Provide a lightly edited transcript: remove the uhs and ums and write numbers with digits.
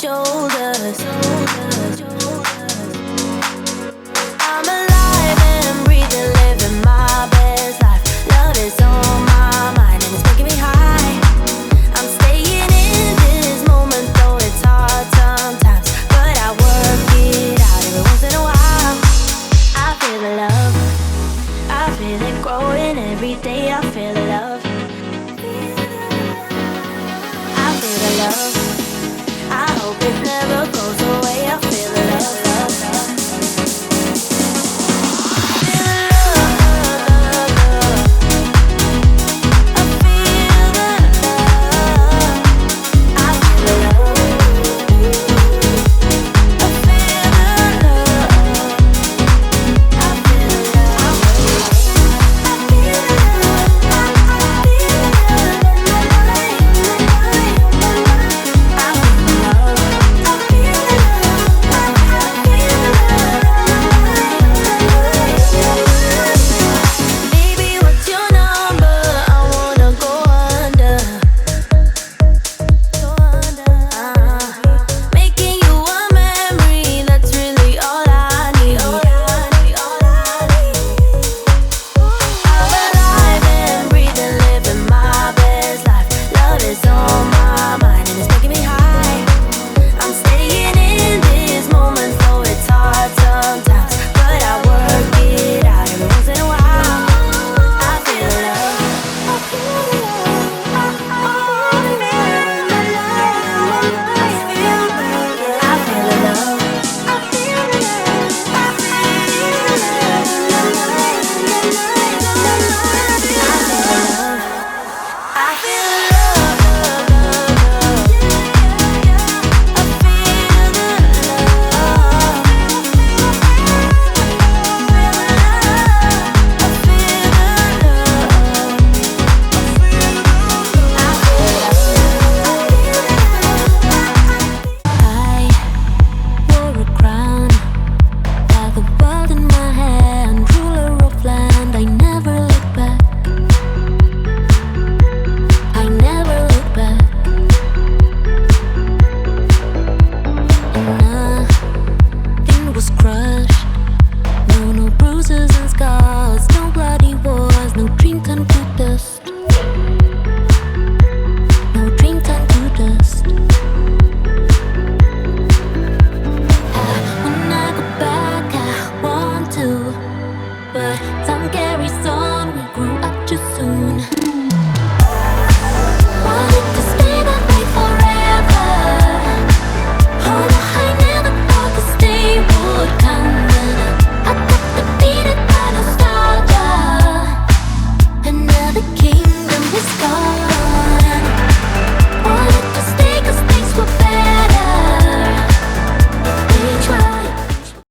shoulders. I'm alive and breathing, living my best life. Love is on my mind and it's making me high. I'm staying in this moment, though it's hard sometimes, but I work it out every once in a while. I feel the love, I feel it growing every day. I feel the love, I feel the love. I hope it never goes away. I feel the love, love, love. Feel the love, love, love. I feel the love. I feel the love. I feel the love. I feel the love. I feel the love. I feel Baby, what's your number? I wanna go under. Making you a memory, that's really all I need. I'm alive and breathing, living my best life. Love is on my mind and it's making me high. I'm staying in this moment, though it's hard sometimes, but I work it out every once in a while. I feel love. I feel love. I feel love. I feel love. I feel love. I feel love, love, love, love. I feel the love. I feel the I wore a crown, had the world in my hand, ruler of land. I never look back. I never look back. And nothing was crushed. No bruises and scars, no bloody wars, no dream turned to dust. No dream turned to dust. When I go back, I want to, but time carries on. We grew up too soon.